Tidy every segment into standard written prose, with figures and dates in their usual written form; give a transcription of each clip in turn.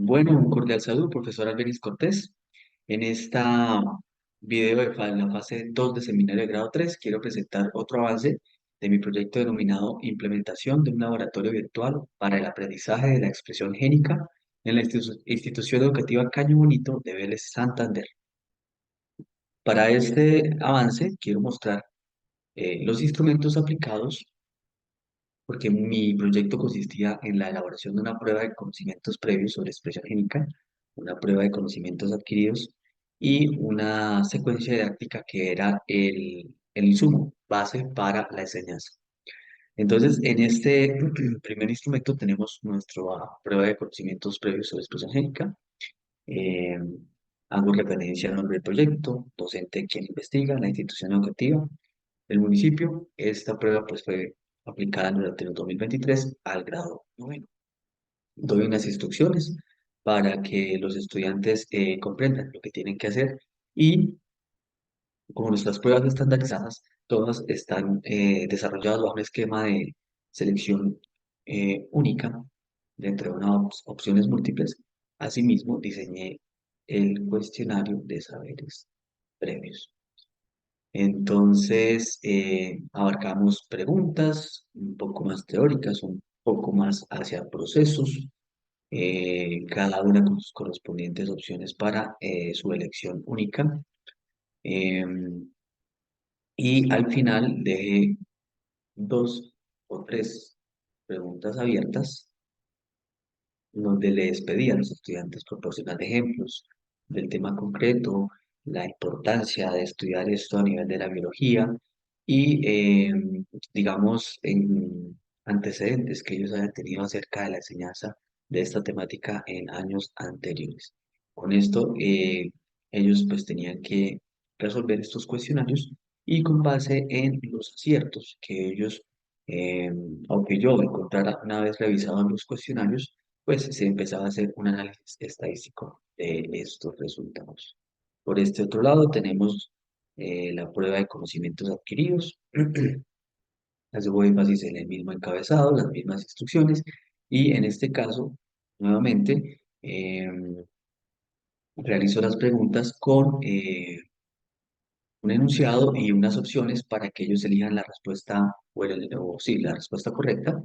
Bueno, un cordial saludo, profesor Albeniz Cortés. En esta video de la fase 2 de seminario de grado 3, quiero presentar otro avance de mi proyecto denominado Implementación de un laboratorio virtual para el aprendizaje de la expresión génica en la institución educativa Caño Bonito de Vélez, Santander. Para este avance, quiero mostrar los instrumentos aplicados porque mi proyecto consistía en la elaboración de una prueba de conocimientos previos sobre expresión génica, una prueba de conocimientos adquiridos y una secuencia didáctica que era el insumo base para la enseñanza. Entonces, en este primer instrumento tenemos nuestra prueba de conocimientos previos sobre expresión génica. eh, Hago referencia al nombre del proyecto, docente quien investiga, la institución educativa, el municipio. Esta prueba pues fue aplicada durante el 2023 al grado noveno. Doy unas instrucciones para que los estudiantes comprendan lo que tienen que hacer y como nuestras pruebas estandarizadas, todas están desarrolladas bajo un esquema de selección única dentro de unas opciones múltiples. Asimismo, diseñé el cuestionario de saberes previos. Entonces, abarcamos preguntas un poco más teóricas, un poco más hacia procesos, cada una con sus correspondientes opciones para su elección única. Em, y al final dejé dos o tres preguntas abiertas donde les pedí a los estudiantes proporcionar ejemplos del tema concreto, la importancia de estudiar esto a nivel de la biología y, digamos, en antecedentes que ellos hayan tenido acerca de la enseñanza de esta temática en años anteriores. Con esto, ellos pues tenían que resolver estos cuestionarios y con base en los aciertos que ellos, eh, aunque yo encontrara una vez revisados los cuestionarios, pues se empezaba a hacer un análisis estadístico de estos resultados. Por este otro lado tenemos la prueba de conocimientos adquiridos. Hago énfasis en el mismo encabezado, las mismas instrucciones y en este caso, nuevamente, realizo las preguntas con un enunciado y unas opciones para que ellos elijan la respuesta o sí, la respuesta correcta.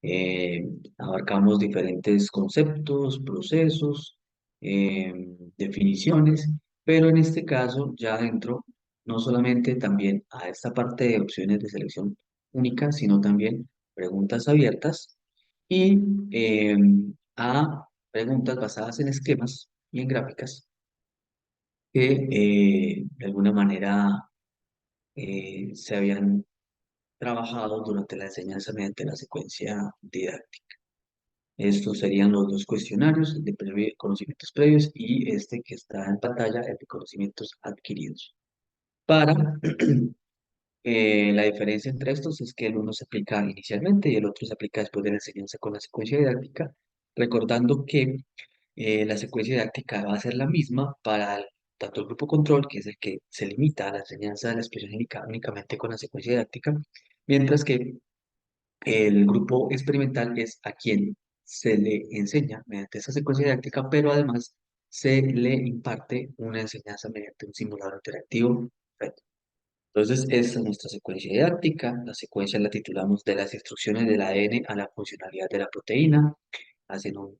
Eh, Abarcamos diferentes conceptos, procesos, eh, definiciones, pero en este caso ya dentro no solamente también a esta parte de opciones de selección única, sino también preguntas abiertas y eh, a preguntas basadas en esquemas y en gráficas que de alguna manera se habían trabajado durante la enseñanza mediante la secuencia didáctica. Estos serían los dos cuestionarios, el de conocimientos previos y este que está en pantalla, el de conocimientos adquiridos. Para la diferencia entre estos es que el uno se aplica inicialmente y el otro se aplica después de la enseñanza con la secuencia didáctica, recordando que la secuencia didáctica va a ser la misma para tanto el grupo control, que es el que se limita a la enseñanza de la expresión génica únicamente con la secuencia didáctica, mientras que el grupo experimental es a quien se le enseña mediante esa secuencia didáctica, pero además se le imparte una enseñanza mediante un simulador interactivo. Entonces, esta es nuestra secuencia didáctica. La secuencia la titulamos de las instrucciones del ADN a la funcionalidad de la proteína.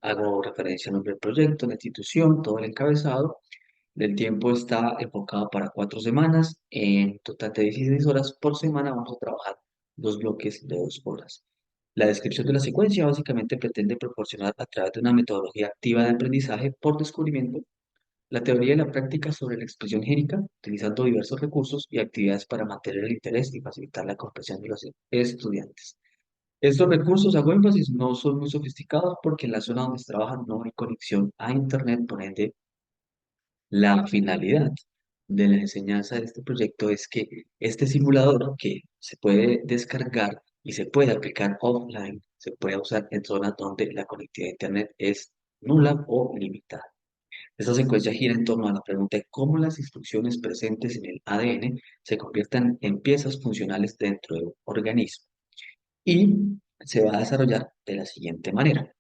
Hago referencia al nombre del proyecto, la institución, todo el encabezado. El tiempo está enfocado para 4 semanas. En total de 16 horas por semana vamos a trabajar dos bloques de 2 horas. La descripción de la secuencia básicamente pretende proporcionar a través de una metodología activa de aprendizaje por descubrimiento la teoría y la práctica sobre la expresión génica, utilizando diversos recursos y actividades para mantener el interés y facilitar la comprensión de los estudiantes. Estos recursos, hago énfasis, no son muy sofisticados porque en la zona donde se trabaja no hay conexión a Internet, por ende, la finalidad de la enseñanza de este proyecto es que este simulador que se puede descargar y se puede aplicar offline, se puede usar en zonas donde la conectividad a Internet es nula o limitada. Esta secuencia gira en torno a la pregunta de cómo las instrucciones presentes en el ADN se convierten en piezas funcionales dentro de un organismo y se va a desarrollar de la siguiente manera.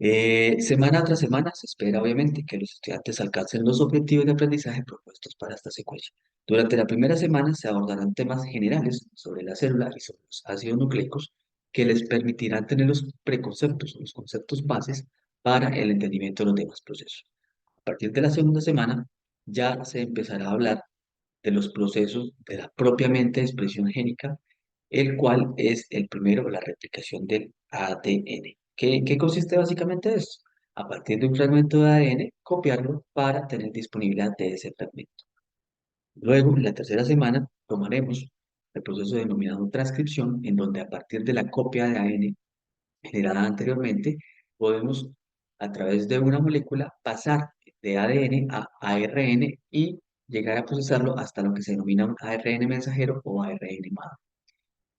Semana tras semana se espera obviamente que los estudiantes alcancen los objetivos de aprendizaje propuestos para esta secuencia. Durante la primera semana se abordarán temas generales sobre la célula y sobre los ácidos nucleicos que les permitirán tener los preconceptos, los conceptos bases para el entendimiento de los demás procesos. A partir de la segunda semana ya se empezará a hablar de los procesos de la propiamente expresión génica, el cual es el primero, la replicación del ADN. ¿Qué consiste básicamente esto? A partir de un fragmento de ADN, copiarlo para tener disponibilidad de ese fragmento. Luego, en la tercera semana, tomaremos el proceso denominado transcripción, en donde a partir de la copia de ADN generada anteriormente, podemos, a través de una molécula, pasar de ADN a ARN y llegar a procesarlo hasta lo que se denomina un ARN mensajero o ARN MAD.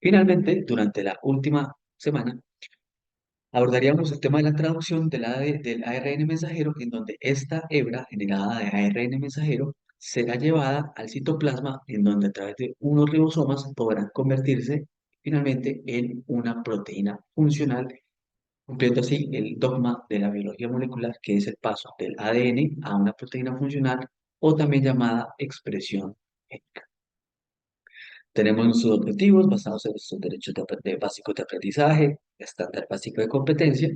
Finalmente, durante la última semana, abordaríamos el tema de la traducción del ARN mensajero, en donde esta hebra generada de ARN mensajero será llevada al citoplasma, en donde a través de unos ribosomas podrán convertirse finalmente en una proteína funcional, cumpliendo así el dogma de la biología molecular, que es el paso del ADN a una proteína funcional o también llamada expresión génica. Tenemos nuestros objetivos basados en nuestros derechos básicos de aprendizaje, estándar básico de competencia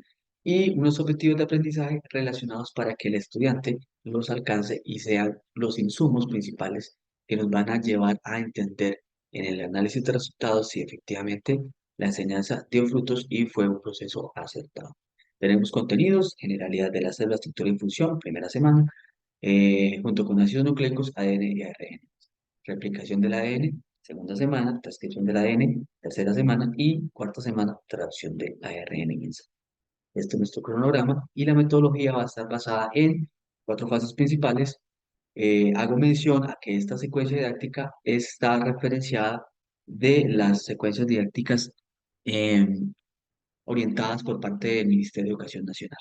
y unos objetivos de aprendizaje relacionados para que el estudiante los alcance y sean los insumos principales que nos van a llevar a entender en el análisis de resultados si efectivamente la enseñanza dio frutos y fue un proceso acertado. Tenemos contenidos, generalidad de las células, estructura y función, primera semana, junto con ácidos nucleicos, ADN y ARN. Replicación del ADN, segunda semana, transcripción del ADN, tercera semana y cuarta semana, traducción del ARN mensaje. Este es nuestro cronograma y la metodología va a estar basada en cuatro fases principales. Hago mención a que esta secuencia didáctica está referenciada de las secuencias didácticas eh, orientadas por parte del Ministerio de Educación Nacional.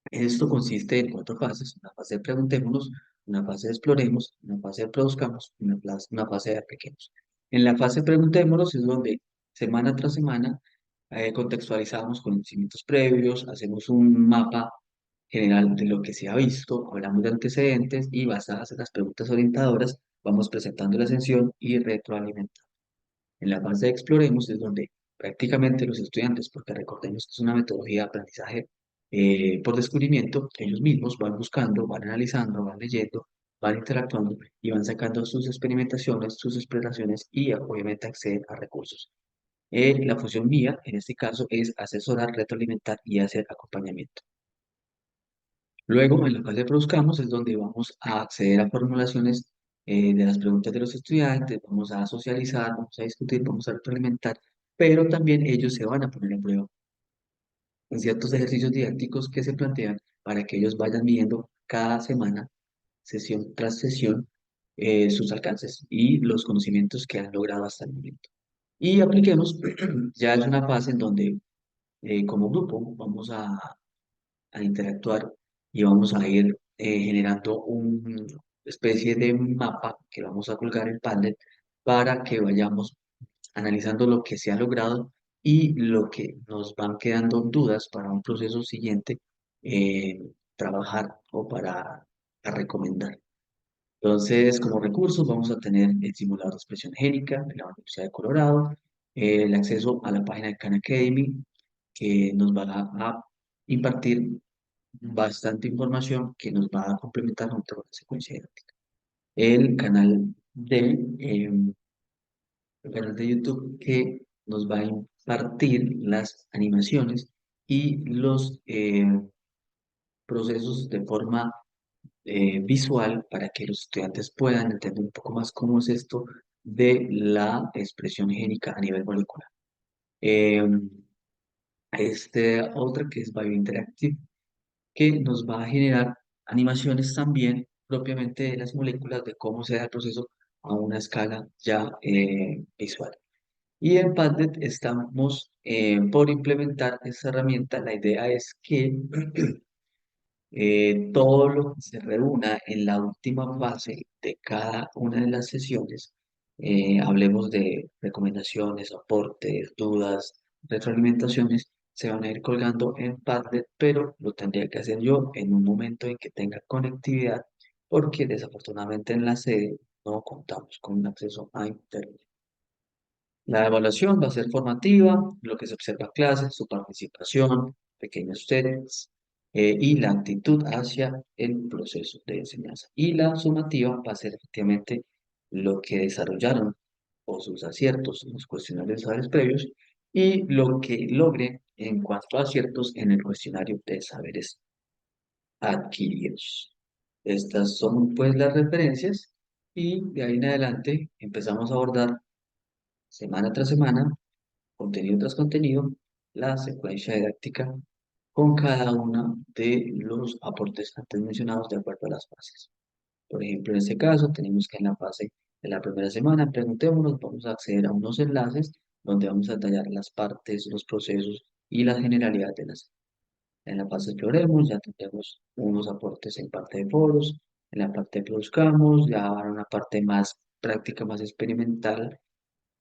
Esto consiste en cuatro fases: una fase de preguntémonos, una fase de exploremos, una fase de produzcamos y una fase de apliquemos. En la fase de preguntémonos es donde semana tras semana contextualizamos conocimientos previos, hacemos un mapa general de lo que se ha visto, hablamos de antecedentes y basadas en las preguntas orientadoras vamos presentando la ascensión y retroalimentando. En la fase de exploremos es donde prácticamente los estudiantes, porque recordemos que es una metodología de aprendizaje por descubrimiento, ellos mismos van buscando, van analizando, van leyendo, van interactuando y van sacando sus experimentaciones, sus exploraciones y obviamente acceden a recursos. La función mía, en este caso, es asesorar, retroalimentar y hacer acompañamiento. Luego, en la fase de produzcamos es donde vamos a acceder a formulaciones de las preguntas de los estudiantes, vamos a socializar, vamos a discutir, vamos a retroalimentar, pero también ellos se van a poner a prueba en ciertos ejercicios didácticos que se plantean para que ellos vayan midiendo cada semana, sesión tras sesión, sus alcances y los conocimientos que han logrado hasta el momento. Y apliquemos, ya es una fase en donde como grupo vamos a interactuar y vamos a ir generando una especie de mapa que vamos a colgar en Padlet para que vayamos analizando lo que se ha logrado y lo que nos van quedando dudas para un proceso siguiente, trabajar o para a recomendar. Entonces, como recursos vamos a tener el simulador de expresión génica de la Universidad de Colorado, el acceso a la página de Khan Academy, que nos va a impartir bastante información que nos va a complementar junto con la secuencia didáctica. El canal el canal de YouTube que nos va a impartir las animaciones y los procesos de forma visual para que los estudiantes puedan entender un poco más cómo es esto de la expresión génica a nivel molecular. Eh, otra que es Biointeractive, que nos va a generar animaciones también propiamente de las moléculas, de cómo se da el proceso a una escala ya visual. Y en Padlet estamos por implementar esta herramienta. La idea es que todo lo que se reúna en la última fase de cada una de las sesiones, hablemos de recomendaciones, aportes, dudas, retroalimentaciones, se van a ir colgando en Padlet, pero lo tendría que hacer yo en un momento en que tenga conectividad, porque desafortunadamente en la sede no contamos con un acceso a Internet. La evaluación va a ser formativa, lo que se observa en clases, su participación, pequeños tests y la actitud hacia el proceso de enseñanza. Y la sumativa va a ser efectivamente lo que desarrollaron o sus aciertos en los cuestionarios de saberes previos y lo que logren en cuanto a aciertos en el cuestionario de saberes adquiridos. Estas son pues las referencias y de ahí en adelante empezamos a abordar semana tras semana, contenido tras contenido, la secuencia didáctica con cada uno de los aportes antes mencionados de acuerdo a las fases. Por ejemplo, en este caso, tenemos que en la fase de la primera semana, preguntémonos, vamos a acceder a unos enlaces donde vamos a detallar las partes, los procesos y las generalidades de las. En la fase exploremos, ya tendremos unos aportes en parte de foros, en la parte produzcamos, ya una parte más práctica, más experimental,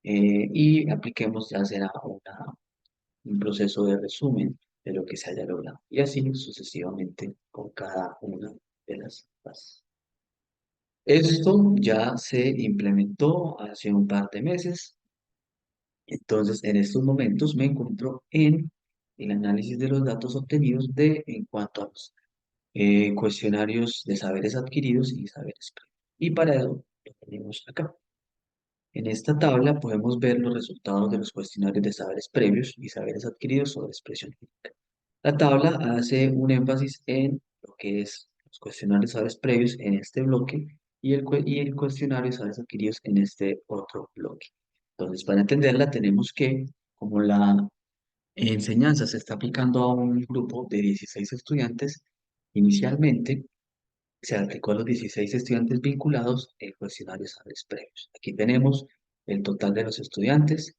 y apliquemos ya será un proceso de resumen de lo que se haya logrado. Y así sucesivamente con cada una de las fases. Esto ya se implementó hace un par de meses. Entonces, en estos momentos me encuentro en el análisis de los datos obtenidos en cuanto a los cuestionarios de saberes adquiridos y saberes previos. Y para eso lo tenemos acá. En esta tabla podemos ver los resultados de los cuestionarios de saberes previos y saberes adquiridos sobre expresión lírica. La tabla hace un énfasis en lo que es los cuestionarios de saberes previos en este bloque y el cuestionario de saberes adquiridos en este otro bloque. Entonces, para entenderla, tenemos que, como la enseñanza se está aplicando a un grupo de 16 estudiantes, inicialmente se aplicó a los 16 estudiantes vinculados el cuestionario de saberes previos. Aquí tenemos el total de los estudiantes.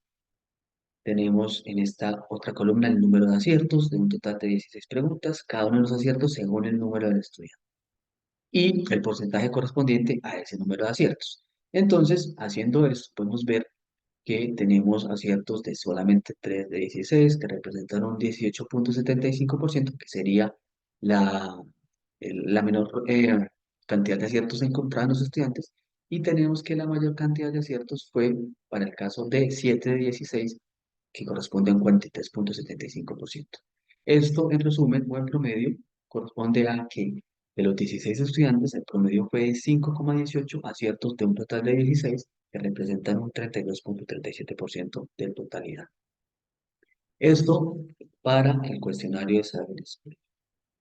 Tenemos en esta otra columna el número de aciertos de un total de 16 preguntas, cada uno de los aciertos según el número del estudiante y el porcentaje correspondiente a ese número de aciertos. Entonces, haciendo esto, podemos ver que tenemos aciertos de solamente 3 de 16, que representan un 18,75%, que sería la, la menor cantidad de aciertos encontrada en los estudiantes, y tenemos que la mayor cantidad de aciertos fue para el caso de 7 de 16, que corresponde a un 43,75%. Esto, en resumen, o en promedio, corresponde a que de los 16 estudiantes, el promedio fue de 5,18 aciertos de un total de 16, que representan un 32,37% de totalidad. Esto para el cuestionario de saberes.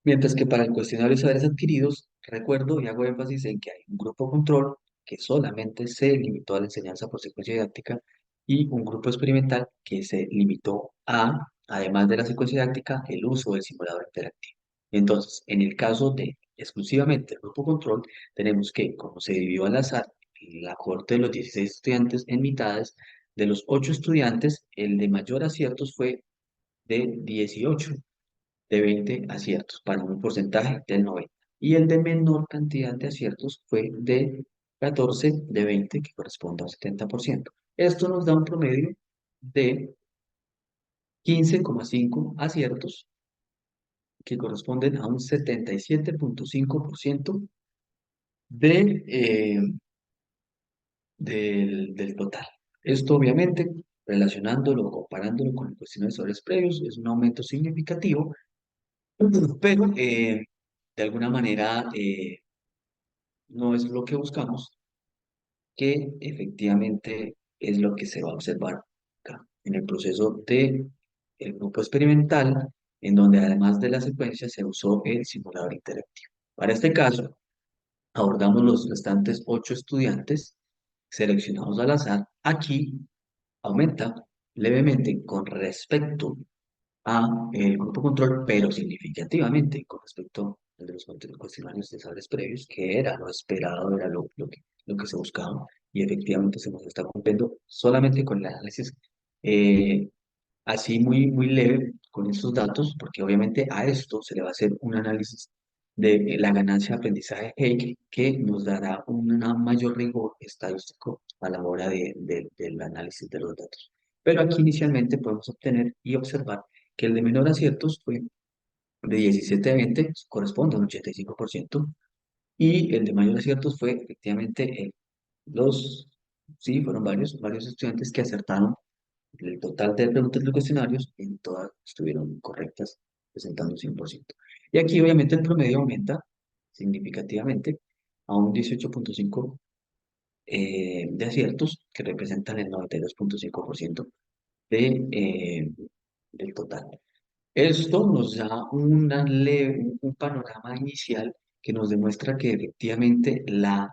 Mientras que para el cuestionario de saberes adquiridos, recuerdo y hago énfasis en que hay un grupo control que solamente se limitó a la enseñanza por secuencia didáctica y un grupo experimental que se limitó a, además de la secuencia didáctica, el uso del simulador interactivo. Entonces, en el caso de exclusivamente el grupo control, tenemos que, como se dividió al azar, la cohorte de los 16 estudiantes en mitades, de los 8 estudiantes, el de mayor aciertos fue de 18 de 20 aciertos para un porcentaje del 90. Y el de menor cantidad de aciertos fue de 14 de 20, que corresponde a un 70%. Esto nos da un promedio de 15,5 aciertos, que corresponden a un 77,5% de, del total. Esto obviamente, relacionándolo o comparándolo con el cuestionario de saberes previos, es un aumento significativo, pero de alguna manera no es lo que buscamos, que efectivamente es lo que se va a observar acá en el proceso de el grupo experimental, en donde además de la secuencia se usó el simulador interactivo. Para este caso, abordamos los restantes 8 estudiantes seleccionados al azar. Aquí aumenta levemente con respecto a el grupo control, pero significativamente con respecto al de los cuestionarios de saberes previos, que era lo esperado, era lo que se buscaba, y efectivamente se nos está cumpliendo solamente con el análisis eh, así muy leve con estos datos, porque obviamente a esto se le va a hacer un análisis de la ganancia de aprendizaje Hake que nos dará un mayor rigor estadístico a la hora del análisis de los datos. Pero aquí inicialmente podemos obtener y observar que el de menor aciertos fue de 17 a 20, corresponde a un 85%, y el de mayor aciertos fue efectivamente los, sí, fueron varios estudiantes que acertaron el total de preguntas de los cuestionarios, en todas estuvieron correctas, presentando 100%. Y aquí obviamente el promedio aumenta significativamente a un 18,5 de aciertos, que representan el 92,5% del total. Esto nos da un panorama inicial que nos demuestra que efectivamente la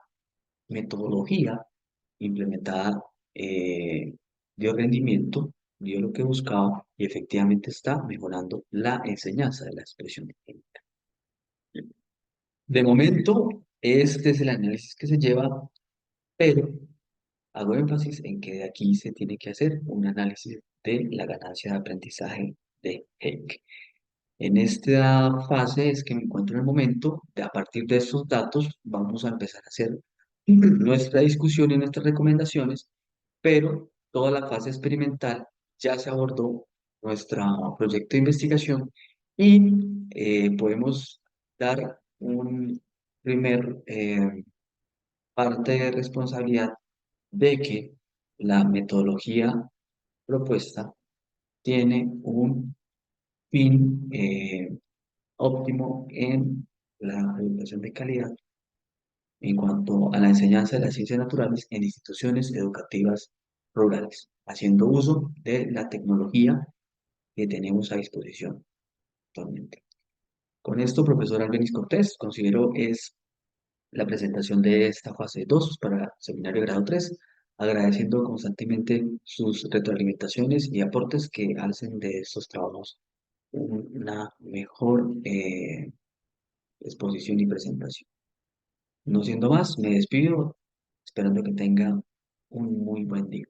metodología implementada dio rendimiento, dio lo que buscaba y efectivamente está mejorando la enseñanza de la expresión técnica. De momento, este es el análisis que se lleva, pero hago énfasis en que de aquí se tiene que hacer un análisis de la ganancia de aprendizaje de Hayek. En esta fase es que me encuentro en el momento de, a partir de estos datos, vamos a empezar a hacer nuestra discusión y nuestras recomendaciones, pero toda la fase experimental ya se abordó nuestro proyecto de investigación y podemos dar un primer parte de responsabilidad de que la metodología propuesta tiene un fin óptimo en la educación de calidad en cuanto a la enseñanza de las ciencias naturales en instituciones educativas rurales, haciendo uso de la tecnología que tenemos a disposición actualmente. Con esto, profesor Albeniz Cortés, considero es la presentación de esta fase 2 para seminario grado 3, agradeciendo constantemente sus retroalimentaciones y aportes que hacen de estos trabajos una mejor exposición y presentación. No siendo más, me despido, esperando que tenga un muy buen día.